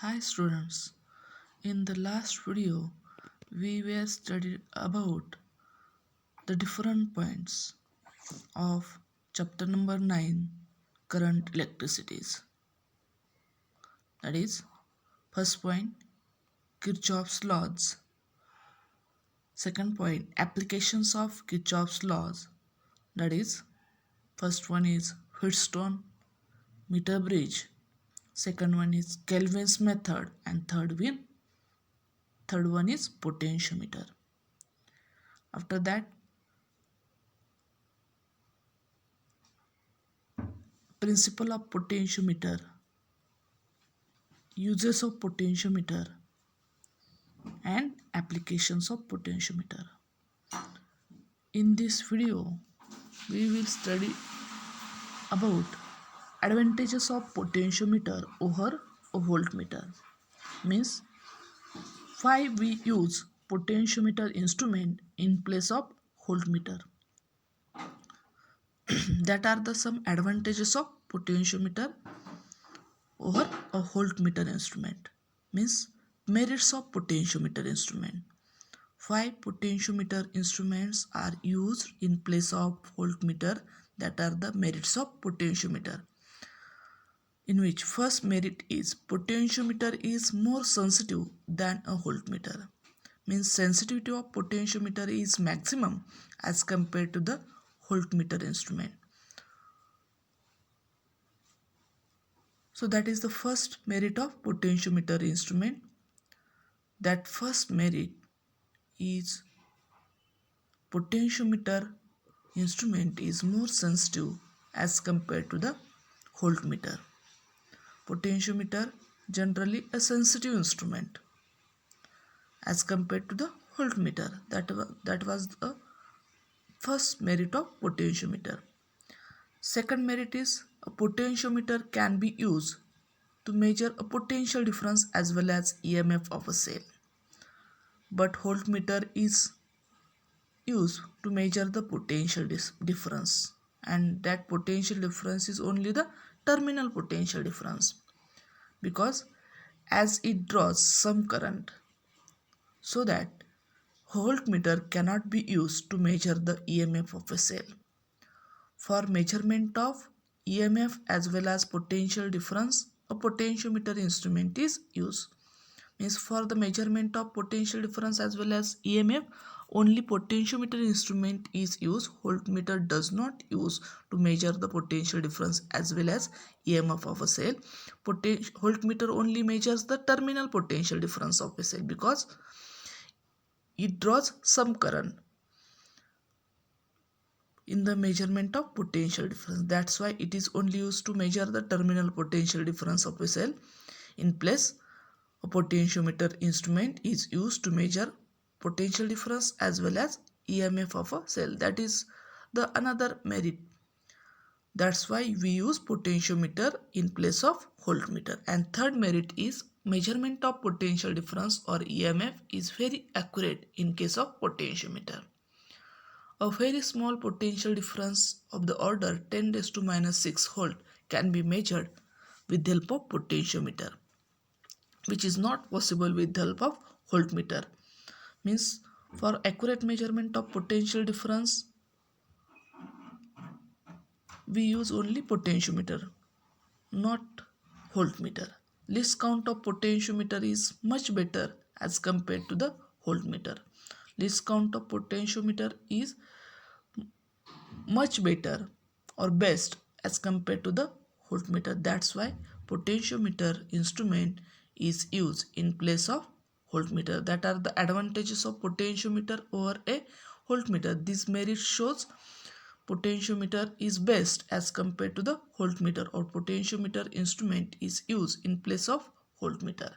Hi students, in the last video we were studied about the different points of chapter number 9 current electricities. That is, first point Kirchhoff's laws, second point applications of Kirchhoff's laws. That is, first one is Wheatstone meter bridge, second one is Kelvin's method, and third one is potentiometer. After that, principle of potentiometer, uses of potentiometer, and applications of potentiometer. In this video, we will study about advantages of potentiometer over a voltmeter. Means why we use potentiometer instrument in place of voltmeter. That are the some advantages of potentiometer over a voltmeter instrument. Means merits of potentiometer instrument. Five potentiometer instruments are used in place of voltmeter. That are the merits of potentiometer. In which first merit is potentiometer is more sensitive than a voltmeter. Means sensitivity of potentiometer is maximum as compared to the voltmeter instrument. So that is the first merit of potentiometer instrument. That first merit is potentiometer instrument is more sensitive as compared to the voltmeter. Potentiometer generally a sensitive instrument as compared to the voltmeter. That was the first merit of potentiometer. Second merit is a potentiometer can be used to measure a potential difference as well as EMF of a cell. But voltmeter is used to measure the potential difference, and that potential difference is only the terminal potential difference, because as it draws some current, so that voltmeter cannot be used to measure the EMF of a cell. For measurement of EMF as well as potential difference, a potentiometer instrument is used. Means for the measurement of potential difference as well as EMF, only potentiometer instrument is used. Voltmeter does not use to measure the potential difference as well as EMF of a cell. Voltmeter only measures the terminal potential difference of a cell, because it draws some current in the measurement of potential difference. That's why it is only used to measure the terminal potential difference of a cell. In place, a potentiometer instrument is used to measure potential difference as well as EMF of a cell. That is the another merit. That's why we use potentiometer in place of voltmeter. And third merit is measurement of potential difference or EMF is very accurate in case of potentiometer. A very small potential difference of the order 10 raised to minus 6 volt can be measured with the help of potentiometer, which is not possible with the help of voltmeter. Means for accurate measurement of potential difference, we use only potentiometer, not voltmeter. Least count of potentiometer is much better as compared to the voltmeter. Least count of potentiometer is much better or best as compared to the voltmeter. That's why potentiometer instrument is used in place of voltmeter. That are the advantages of potentiometer over a voltmeter. This merit shows potentiometer is best as compared to the voltmeter, or potentiometer instrument is used in place of voltmeter.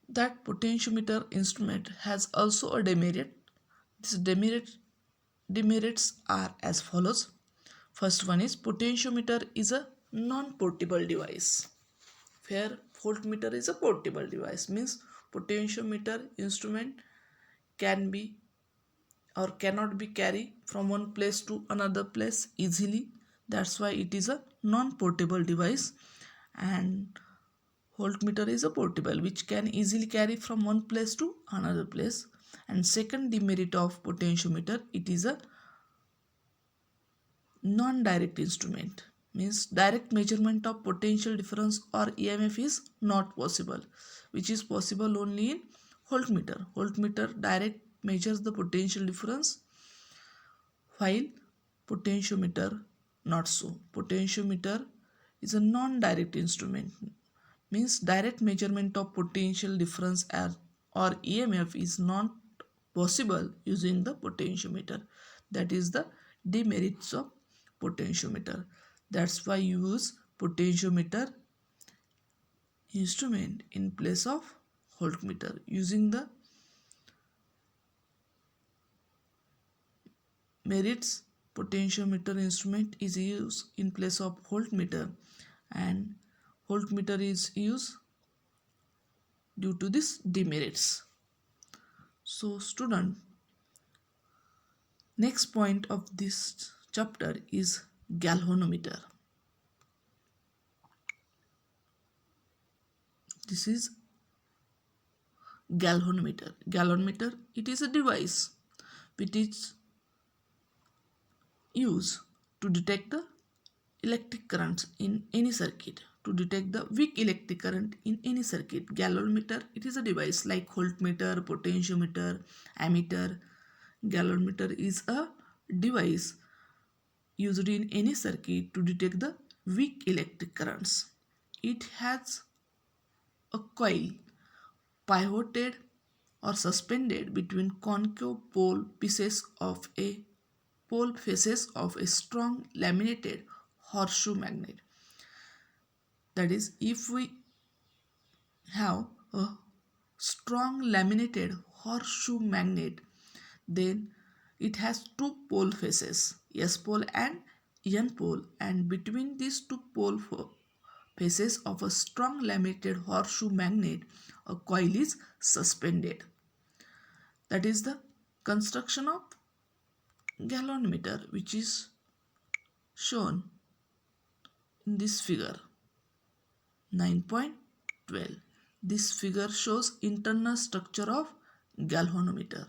That potentiometer instrument has also a demerit. This demerits are as follows. First one is potentiometer is a non-portable device, where voltmeter is a portable device. Means potentiometer instrument can be or cannot be carried from one place to another place easily. That's why it is a non-portable device. And Voltmeter is a portable which can easily carry from one place to another place. And second demerit of potentiometer, it is a non-direct instrument, means direct measurement of potential difference or EMF is not possible, which is possible only in voltmeter. Voltmeter direct measures the potential difference, while potentiometer not so. Potentiometer is a non-direct instrument, means direct measurement of potential difference or EMF is not possible using the potentiometer. That is the demerits of potentiometer. That's why you use potentiometer instrument in place of voltmeter. Using the merits, potentiometer instrument is used in place of voltmeter, and voltmeter is used due to this demerits. So student, next point of this chapter is galvanometer. This is galvanometer. Galvanometer, it is a device which is used to detect the electric currents in any circuit. To detect the weak electric current in any circuit, galvanometer, it is a device like voltmeter, potentiometer, ammeter. Galvanometer is a device used in any circuit to detect the weak electric currents. It has a coil pivoted or suspended between concave pole faces of a strong laminated horseshoe magnet. That is, if we have a strong laminated horseshoe magnet, then it has two pole faces, S pole and N pole, and between these two pole faces of a strong laminated horseshoe magnet, a coil is suspended. That is the construction of galvanometer, which is shown in this figure 9.12. This figure shows internal structure of galvanometer.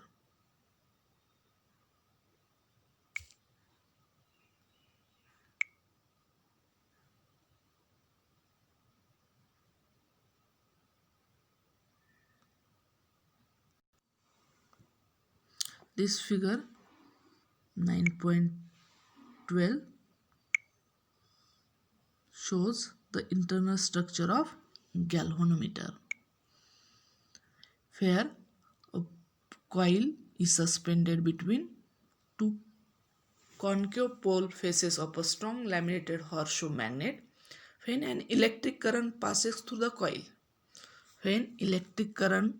This figure 9.12 shows the internal structure of galvanometer, where a coil is suspended between two concave pole faces of a strong laminated horseshoe magnet. When an electric current passes through the coil, when electric current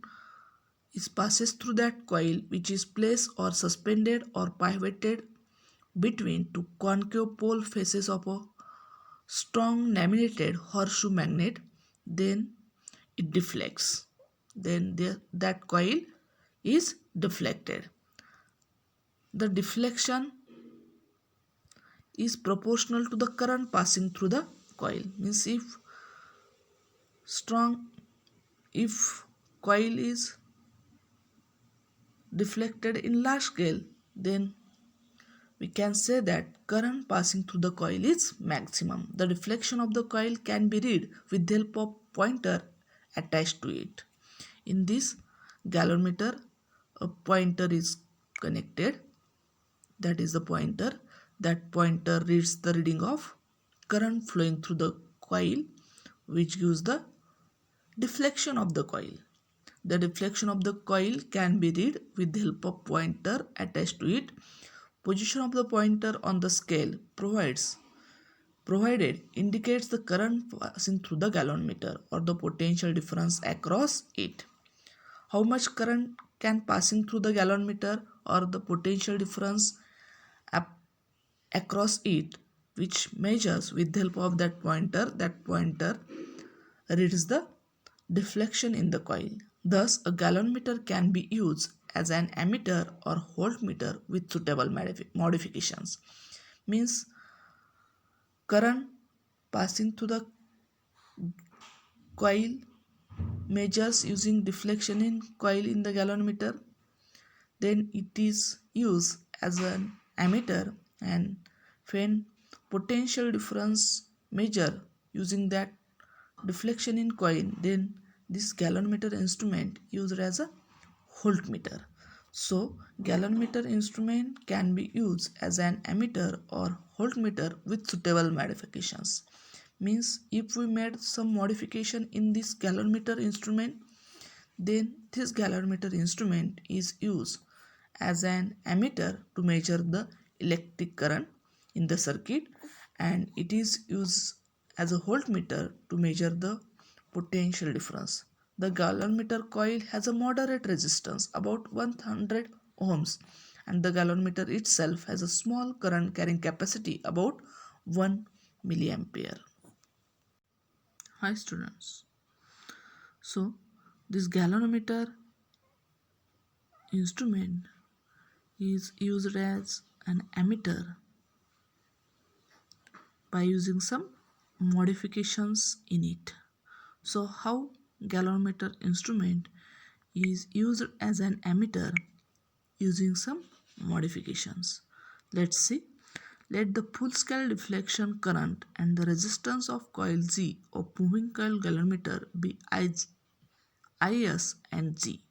passes through that coil, which is placed or suspended or pivoted between two concave pole faces of a strong laminated horseshoe magnet, then it deflects. Then that coil is deflected. The deflection is proportional to the current passing through the coil. Means if coil is deflected in large scale, then we can say that current passing through the coil is maximum. The deflection of the coil can be read with the help of pointer attached to it. In this galvanometer, a pointer is connected. That is the pointer. That pointer reads the reading of current flowing through the coil, which gives the deflection of the coil. The deflection of the coil can be read with the help of pointer attached to it. Position of the pointer on the scale provided indicates the current passing through the galvanometer or the potential difference across it. How much current can passing through the galvanometer or the potential difference across it, which measures with the help of that pointer reads the deflection in the coil. Thus, a galvanometer can be used as an ammeter or voltmeter with suitable modifications. Means current passing through the coil measures using deflection in coil in the galvanometer. Then it is used as an ammeter, and when potential difference measure using that deflection in coil, then this galvanometer instrument used as a voltmeter. So galvanometer instrument can be used as an ammeter or voltmeter with suitable modifications. Means if we made some modification in this galvanometer instrument, then this galvanometer instrument is used as an ammeter to measure the electric current in the circuit, and it is used as a voltmeter to measure the potential difference. The galvanometer coil has a moderate resistance about 100 ohms, and the galvanometer itself has a small current carrying capacity about 1 milliampere. Hi students. So this galvanometer instrument is used as an ammeter by using some modifications in it. So how galvanometer instrument is used as an ammeter using some modifications. Let's see. Let the full scale deflection current and the resistance of coil Z of moving coil galvanometer be Is and G.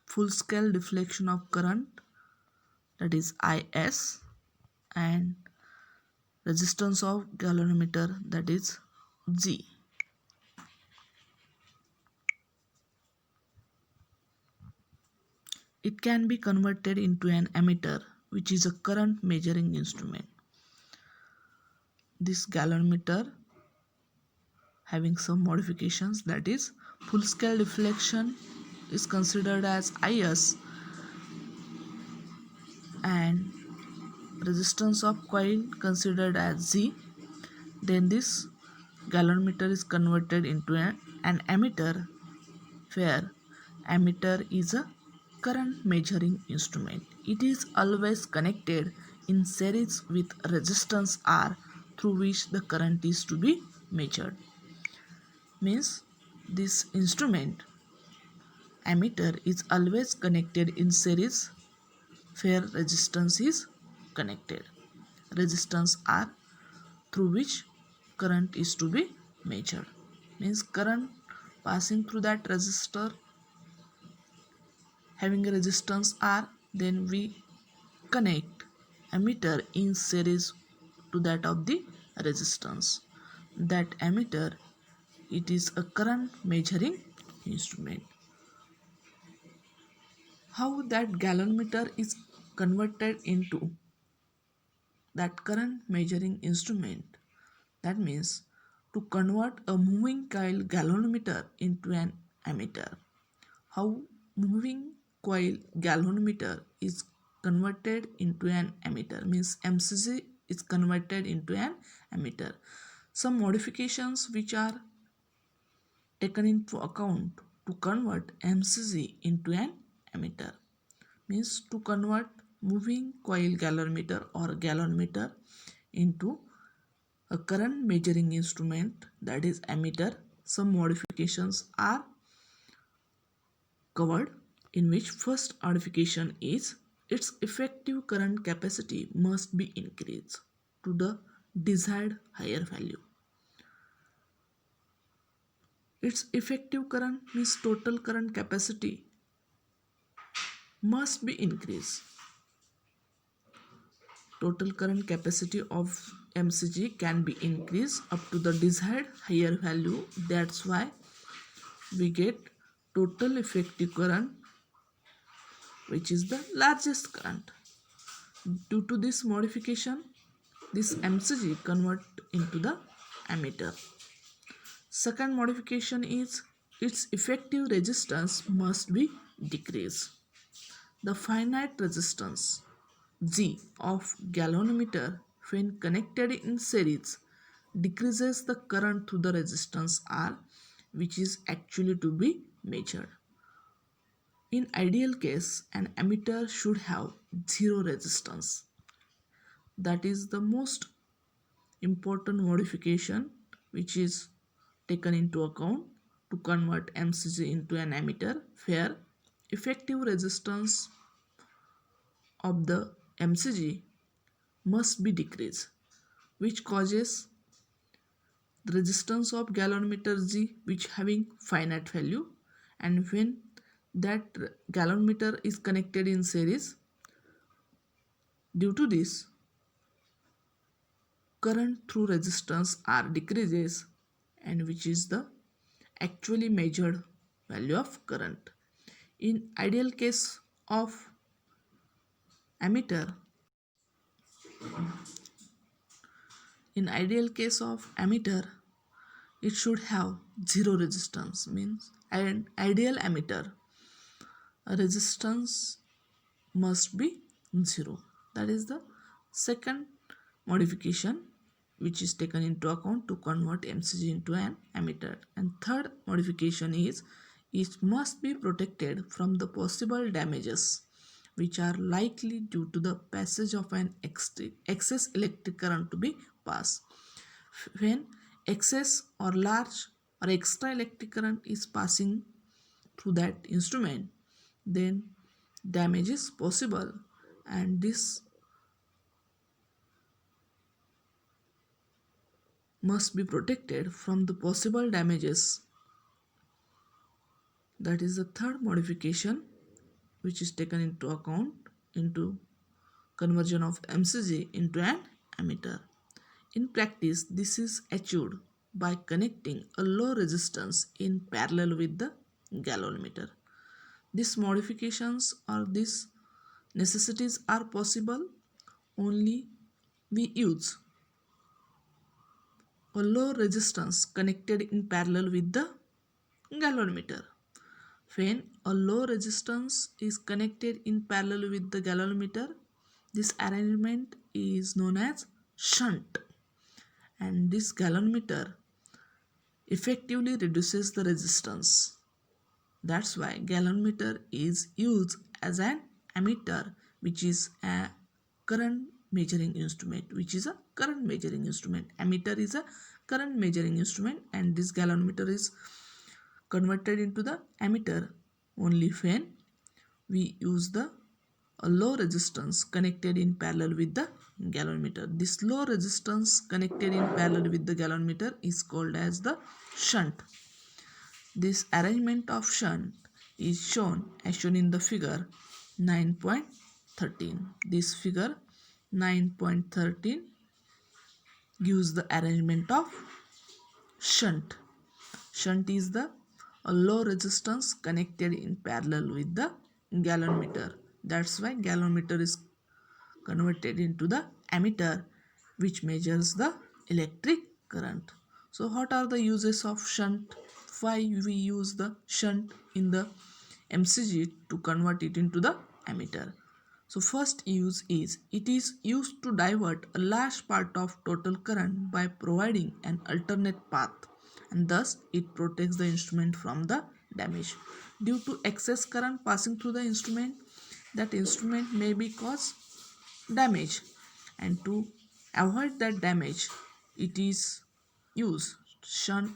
Full scale deflection of current, that is Is, and resistance of galvanometer, that is G. It can be converted into an ammeter, which is a current measuring instrument. This galvanometer having some modifications, that is full scale deflection is considered as Is, and resistance of coil considered as Z. Then this galvanometer is converted into an ammeter, where ammeter is a current measuring instrument. It is always connected in series with resistance R through which the current is to be measured. Means this instrument ammeter is always connected in series where resistance is connected. Resistance R through which current is to be measured. Means current passing through that resistor having a resistance R, then we connect ammeter in series to that of the resistance. That ammeter, it is a current measuring instrument. How that galvanometer is converted into that current measuring instrument? That means to convert a moving coil galvanometer into an ammeter. How moving coil galvanometer is converted into an ammeter, means MCG is converted into an ammeter. Some modifications which are taken into account to convert MCG into an ammeter, means to convert moving coil galvanometer or galvanometer into a current measuring instrument, that is ammeter. Some modifications are covered, in which first modification is its effective current capacity must be increased to the desired higher value. Its effective current means total current capacity must be increased. Total current capacity of MCG can be increased up to the desired higher value. That's why we get total effective current, which is the largest current. Due to this modification, this MCG convert into the ammeter. Second modification is its effective resistance must be decreased. The finite resistance G of galvanometer when connected in series decreases the current through the resistance R, which is actually to be measured. In ideal case, an ammeter should have zero resistance. That is the most important modification which is taken into account to convert MCG into an ammeter, where effective resistance of the MCG must be decreased, which causes the resistance of galvanometer G which having finite value, and when that galvanometer is connected in series, due to this current through resistance R decreases, and which is the actually measured value of current. In ideal case of ammeter, it should have zero resistance, means an ideal ammeter resistance must be zero. That is the second modification which is taken into account to convert MCG into an ammeter. And third modification is it must be protected from the possible damages which are likely due to the passage of an excess electric current to be passed. When excess or large or extra electric current is passing through that instrument, then damage is possible, and this must be protected from the possible damages. That is the third modification which is taken into account into conversion of MCG into an ammeter. In practice, this is achieved by connecting a low resistance in parallel with the galvanometer. These modifications or these necessities are possible only we use a low resistance connected in parallel with the galvanometer. When a low resistance is connected in parallel with the galvanometer, this arrangement is known as shunt, and this galvanometer effectively reduces the resistance. That's why galvanometer is used as an ammeter, which is a current measuring instrument. Ammeter is a current measuring instrument, and this galvanometer is converted into the ammeter only when we use the low resistance connected in parallel with the galvanometer. This low resistance connected in parallel with the galvanometer is called as the shunt. This arrangement of shunt is shown as shown in the figure 9.13. This figure 9.13 gives the arrangement of shunt. Shunt is the low resistance connected in parallel with the galvanometer. That's why galvanometer is converted into the ammeter which measures the electric current. So what are the uses of shunt? Why we use the shunt in the MCG to convert it into the ammeter? So first use is it is used to divert a large part of total current by providing an alternate path, and thus it protects the instrument from the damage. Due to excess current passing through the instrument, that instrument may be cause damage, and to avoid that damage it is used. Shunt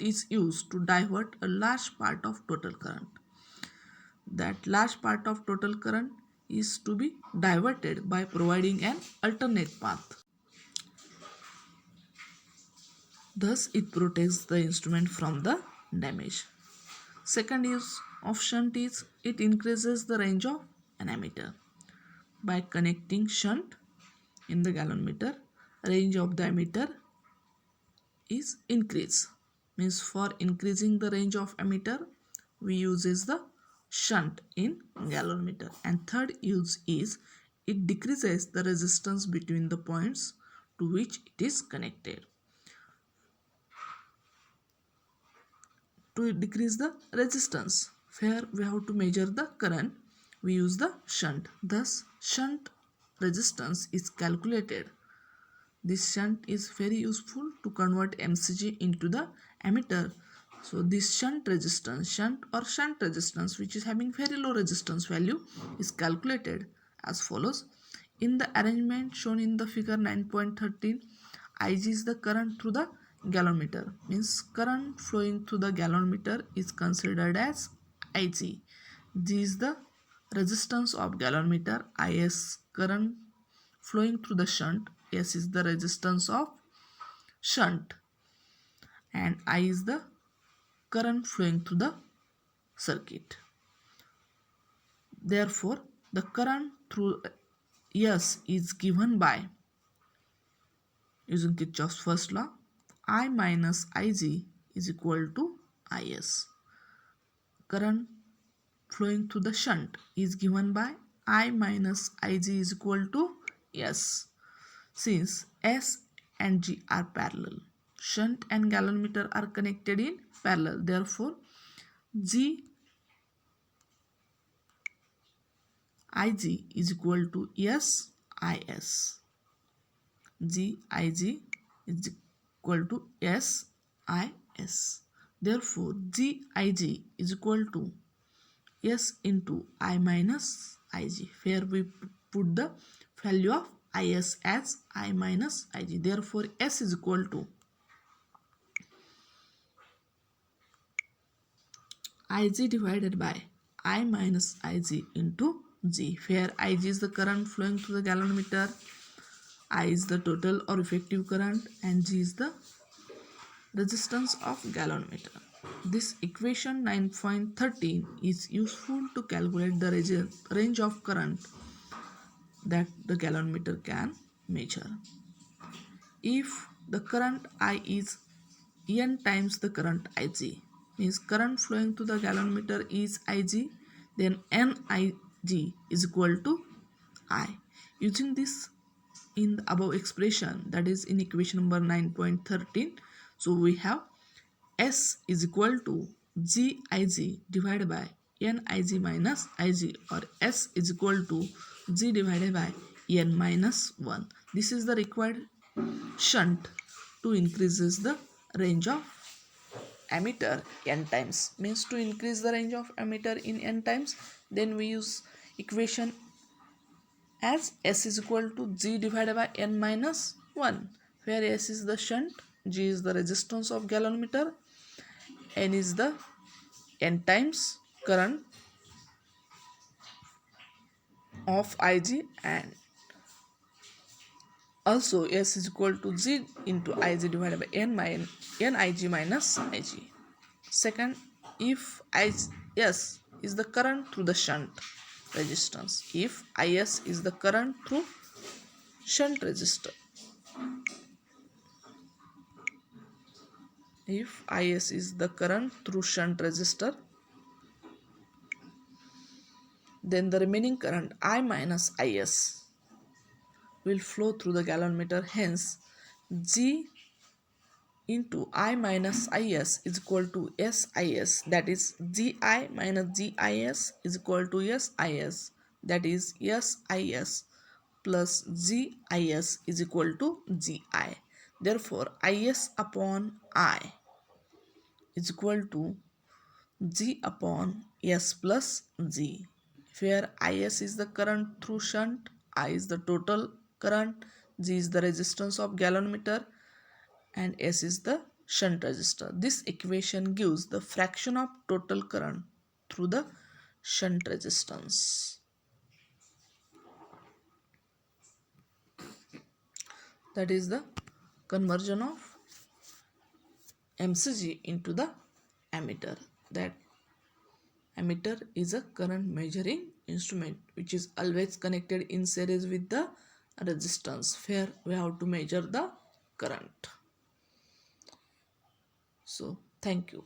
is used to divert a large part of total current. That large part of total current is to be diverted by providing an alternate path. Thus it protects the instrument from the damage. Second use of shunt is it increases the range of an ammeter. By connecting shunt in the galvanometer, range of the ammeter is increased. Means for increasing the range of ammeter, we uses the shunt in galvanometer. And third use is it decreases the resistance between the points to which it is connected. To decrease the resistance, where we have to measure the current, we use the shunt. Thus shunt resistance is calculated. This shunt is very useful to convert MCG into the ammeter. So this shunt resistance which is having very low resistance value is calculated as follows. In the arrangement shown in the figure 9.13, Ig is the current through the gallon meter means current flowing through the gallon meter is considered as Ig. G is the resistance of gallon meter. Is current flowing through the shunt. S is the resistance of shunt, and I is the current flowing through the circuit. Therefore, the current through S is given by, using Kirchhoff's first law, I minus Ig is equal to Is. Current flowing through the shunt is given by I minus Ig is equal to S. Since S and G are parallel, shunt and gallon meter are connected in parallel. Therefore, G Ig is equal to S Is. G Ig is equal to S Is. Therefore, G Ig is equal to S into I minus Ig. Here we put the value of Is as I minus Ig. Therefore, S is equal to Ig divided by I minus Ig into G. Where Ig is the current flowing through the gallon meter, I is the total or effective current, and G is the resistance of gallon meter. This equation 9.13 is useful to calculate the range of current that the gallon meter can measure. If the current I is N times the current Ig, means current flowing to the gallon meter is Ig, then Nig is equal to I. Using this in the above expression, that is in equation number 9.13, so we have S is equal to Gig divided by Nig minus Ig, or S is equal to G divided by N minus 1. This is the required shunt to increases the range of ammeter n times. Means to increase the range of ammeter in n times, then we use equation as S is equal to G divided by N minus 1, where S is the shunt, G is the resistance of gallon meter, N is the N times current of Ig, and also S is equal to G into Ig divided by Nig minus Ig. Second, if S is the current through the shunt resistance, if Is is the current through shunt resistor, if Is is the current through shunt resistor, then the remaining current I minus Is will flow through the gallon meter. Hence, G into I minus Is is equal to SIs, that is Gi minus Gis is equal to SIs, that is SIs plus Gis is equal to Gi. Therefore, Is upon I is equal to G upon S plus G, where Is is the current through shunt, I is the total current, G is the resistance of gallon meter, and S is the shunt resistor. This equation gives the fraction of total current through the shunt resistance. That is the conversion of MCG into the ammeter. That ammeter is a current measuring instrument which is always connected in series with the resistance, where we have to measure the current. So, thank you.